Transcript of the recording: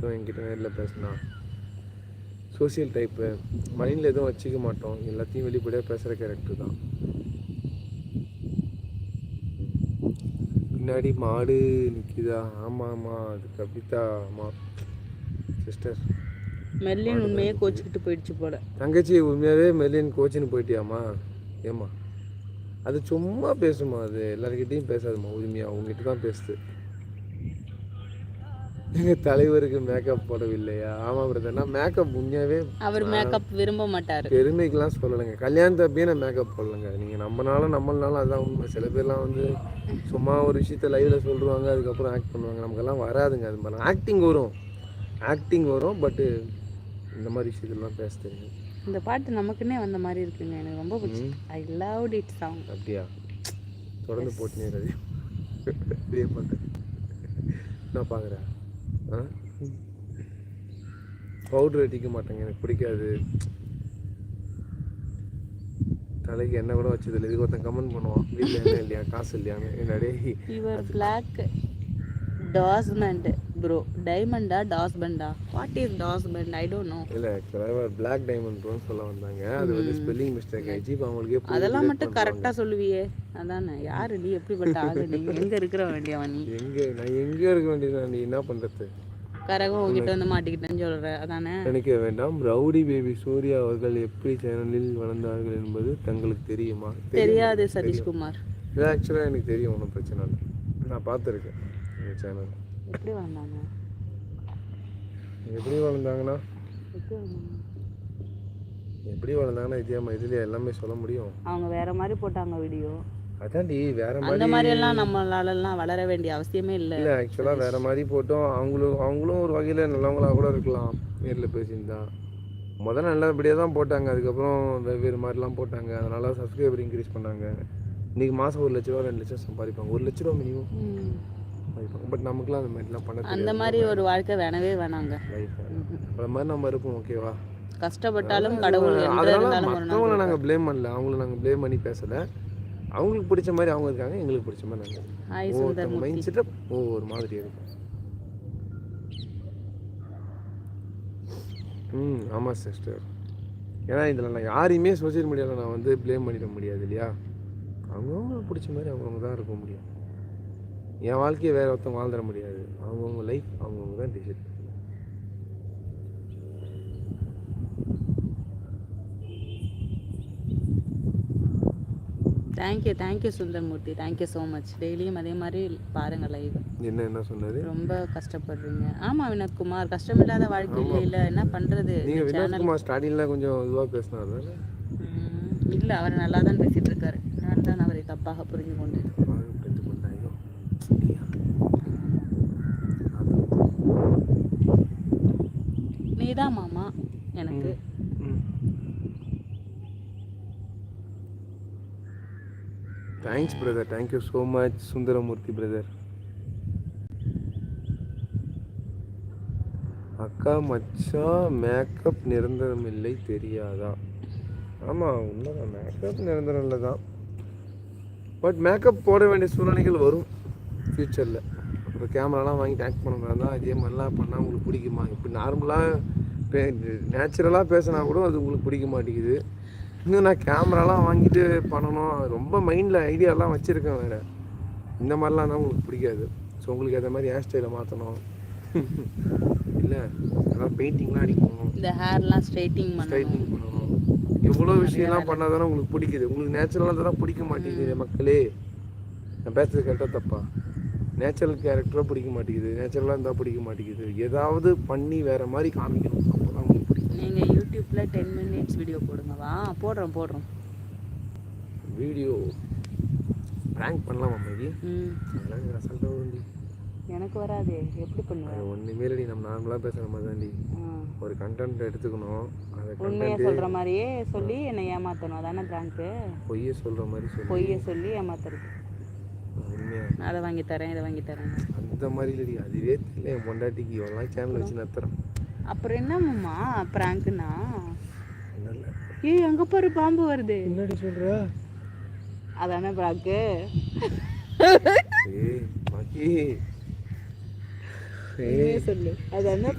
பிடிக்கும் என்கிட்ட நேரில் பேசினா. சோசியல் டைப்பு, மைண்டில் எதுவும் வச்சுக்க மாட்டோம், எல்லாத்தையும் வெளிப்படையாக பேசுகிற கேரக்டர் தான். பின்னாடி மாடு நிற்கிதா? ஆமாம் ஆமாம், அது கவிதா. ஆமாம் சிஸ்டர். மெல்லின் உண்மையே கோச்சிக்கிட்டு போயிடுச்சு போல. தங்கச்சி உண்மையாகவே மெல்லின் கோச்சின்னு போயிட்டியாம்மா? ஏம்மா அது சும்மா பேசுமா, அது எல்லாருக்கிட்டையும் பேசாதுமா, உரிமையாக அவங்ககிட்ட தான் பேசுது. எங்கள் தலைவருக்கு மேக்கப் போடவில்லையா? ஆமாம் பிரதர், நான் மேக்கப் உண்மையாகவே அவர் மேக்கப் விரும்ப மாட்டார். பெருமைக்கெலாம் சொல்லலைங்க, கல்யாணத்தை அப்பயே நான் மேக்கப் போடலைங்க. நீங்கள் நம்மளாலும் அதுதான் உண்மை. சில பேர்லாம் வந்து சும்மா ஒரு விஷயத்த லைவில் சொல்லுவாங்க, அதுக்கப்புறம் ஆக்ட் பண்ணுவாங்க. நமக்கெல்லாம் வராதுங்க அது மாதிரி. ஆக்டிங் வரும் பட்டு இந்த மாதிரி விஷயத்துலாம் பேச தெரியும். இந்த பாட்டு நமக்குன்னே வந்த மாதிரி இருக்குங்க, எனக்கு ரொம்ப பிடிச்சி. ஐ லவ்ட் இட் சாங். அப்படியா? தொடர்ந்து போட்டுனே ரவி இதே பாட்டு நான் பார்க்குறேன். பவுட்ரு அடிக்க மாட்டேங்க, எனக்கு பிடிக்காது. தலைக்கு என்ன கூட வச்சதில்லை. இதுக்கு ஒருத்தன் கமெண்ட் பண்ணுவான், வீட்டில் என்ன இல்லையா, காசு இல்லையான்னு. என்னடே யுவர் பிளாக் டாஸ்பண்ட் ப்ரோ. டைமண்டா டாஸ்பண்டா? வாட் இஸ் டாஸ்பண்ட்? I don't know. இல்லை ஆக்சுவலாக பிளாக் டைமண்ட் ப்ரோன்னு சொல்ல வந்தாங்க, அது வந்து ஸ்பெல்லிங் மிஸ்டேக் ஆயிடுச்சு. இப்போ அவங்களுக்கே அதெல்லாம் மட்டும் கரெக்டாக சொல்லுவியே, அதானே? யாரு நீ? எப்படிப்பட்ட ஆளு நீ? எங்கே இருக்கிற வேண்டியவன் நீ? நான் எங்கே இருக்க வேண்டியது? நீ என்ன பண்ணுறது? கரகம் உங்ககிட்ட வந்து மாட்டிக்கிட்டேன்னு சொல்கிற, அதானே? நினைக்க வேண்டாம். ரவுடி பேபி சூர்யா அவர்கள் எப்படி சேனலில் வளர்ந்தார்கள் என்பது தங்களுக்கு தெரியுமா? தெரியாது சதீஷ்குமார். இது ஆக்சுவலாக எனக்கு தெரியும், ஒன்றும் பிரச்சனை இல்லை. நான் பார்த்துருக்கேன் இந்த சேனல். எப்படி வளர்ந்தாங்க? எப்படி வளர்ந்தாங்கன்னா இதுல எல்லாமே சொல்ல முடியும். அவங்க வேற மாதிரி போட்டாங்க வீடியோ. அதான்டி வேற மாதிரி. அந்த மாதிரி எல்லாம் நம்மளாலலாம் வளர வேண்டிய அவசியமே இல்லை. இல்லை ஆக்சுவலாக வேற மாதிரி போட்டோம். அவங்களும் ஒரு வகையில் நல்லவங்களா கூட இருக்கலாம், நேரில் பேசியிருந்தா. முதல்ல நல்லபடியாக தான் போட்டாங்க, அதுக்கப்புறம் வெவ்வேறு மாதிரிலாம் போட்டாங்க. அதனால சப்ஸ்கிரைபர் இன்க்ரீஸ் பண்ணாங்க. இன்றைக்கி மாதம் 1 லட்ச ரூபா 2 லட்சம் சம்பாதிப்பாங்க. 1 லட்ச ரூபா மினிமம் சம்பாதிப்பாங்க. பட் நமக்குலாம் அந்த மாதிரிலாம் பண்ண அந்த மாதிரி ஒரு வாழ்க்கை வேணவே வேணாங்க. அந்த மாதிரி நம்ம இருப்போம், ஓகேவா? கஷ்டப்பட்டாலும் கடவுள். அதனால மற்றவங்களை நாங்கள் ப்ளேம் பண்ணல, அவங்கள நாங்கள் ப்ளேம் பண்ணி பேசலை. அவங்களுக்கு பிடிச்ச மாதிரி அவங்க இருக்காங்க, எங்களுக்கு பிடிச்ச மாதிரி நாங்கள். ஒவ்வொருத்தவங்க மைண்ட் செட்டப் ஒவ்வொரு மாதிரி இருக்கும். ஆமாம் சிஸ்டர். ஏன்னா இதில் நான் யாரையுமே சோசியல் மீடியாவில் நான் வந்து ப்ளேம் பண்ணிட முடியாது இல்லையா? அவங்கவுங்களுக்கு பிடிச்ச மாதிரி அவங்கவுங்க தான் இருக்க முடியும். என் வாழ்க்கையை வேறு ஒருத்தவங்க வாழ்ந்துட முடியாது. அவங்கவுங்க லைஃப் அவங்கவுங்க தான் decide. Thank you Sundaramurthy, thank you so much. டெய்லியும் அதே மாதிரி பாருங்கள் லைவ். என்ன சொன்னது? ரொம்ப கஷ்டப்படுறீங்க. ஆமாம் வினோத்குமார், கஷ்டமில்லாத வாழ்க்கையில் இல்லை, என்ன பண்ணுறது? நீங்கள் வினோத்குமார் ஸ்டார்டிங்கில் கொஞ்சம் இதுவாக பேசினார். இல்லை, அவர் நல்லா தான் பேசிகிட்டு இருக்காரு. நான் தான் அவரை தப்பாக புரிஞ்சு கொண்டு. நீதான் மாமா எனக்கு. Thanks brother, thank you so much Sundaramurthy brother. அக்கா மச்சான் மேக்கப் நிரந்தரம் இல்லை தெரியாதா? ஆமாம் உண்மைதான், மேக்கப் நிரந்தரம் இல்லை தான். பட் மேக்கப் போட வேண்டிய சூழ்நிலைகள் வரும் ஃப்யூச்சரில். அப்புறம் கேமராலாம் வாங்கிட்டு ஆக்ட் பண்ணுறதா தான் இதே மாதிரிலாம் பண்ணால் உங்களுக்கு பிடிக்குமா? இப்படி நார்மலாக நேச்சுரலாக பேசினா கூட அது உங்களுக்கு பிடிக்க மாட்டேங்குது. இன்னும் நான் கேமராலாம் வாங்கிட்டு பண்ணணும், ரொம்ப மைண்டில் ஐடியாலாம் வச்சுருக்கேன் வேறு. இந்த மாதிரிலாம் தான் உங்களுக்கு பிடிக்காது. ஸோ உங்களுக்கு அந்த மாதிரி ஹேர் ஸ்டைலை மாற்றணும், இல்லை அதான் பெயிண்டிங்லாம் அடிக்கணும், இந்த ஹேர்லாம் ஸ்ட்ரைட்டிங் பண்ணணும், எவ்வளோ விஷயம்லாம் பண்ணால் தானே உங்களுக்கு பிடிக்குது. உங்களுக்கு நேச்சுரலாக தானே பிடிக்க மாட்டேங்குது மக்களே. நான் பேசுறது கரெக்டாக தப்பா? நேச்சுரல் கேரக்டராக பிடிக்க மாட்டேங்குது, நேச்சுரலாக இருந்தால் பிடிக்க மாட்டேங்குது. ஏதாவது பண்ணி வேறு மாதிரி காமிக்கணும், அப்போ தான் உங்களுக்கு பிடிக்கும். நீங்கள் யூடியூப்பில் 10 minutes வீடியோ போடுங்கவா? போடுறோம் வீடியோ ப்ராங்க் பண்ணலாமா மேபி? அதெல்லாம் அசல்ட்டாக வரும்டி. எனக்கு வராது, எப்படி பண்ணுவேன்? ஒன்றுமே இல்லடி, நம்ம நார்மலாக பேசுகிற மாதிரி தான்டி. ஒரு கண்டென்ட் எடுத்துக்கணும், அந்த உண்மையை சொல்கிற மாதிரியே சொல்லி என்னை ஏமாற்றணும், அதானே ப்ராங்க்கு? பொய்யை சொல்கிற மாதிரி பொய்யை சொல்லி ஏமாத்துறது. உண்மையா நான் அதை வாங்கி தரேன், இதை வாங்கி தரேன், அந்த மாதிரி இல்லடி. அதுவே தெரியல, என் பொண்டாட்டிக்கு எவ்வளோ சேனல் வச்சு நடத்துகிறேன். அப்புறம் என்னம்மா ப்ராங்க்குன்னா? ஏய் அங்கே பாரு பாம்பு வருது. என்னடி சொல்கிற? அதானே ப்ராங்க்கு. ஏய் பாக்கி சொல்லு, அதானே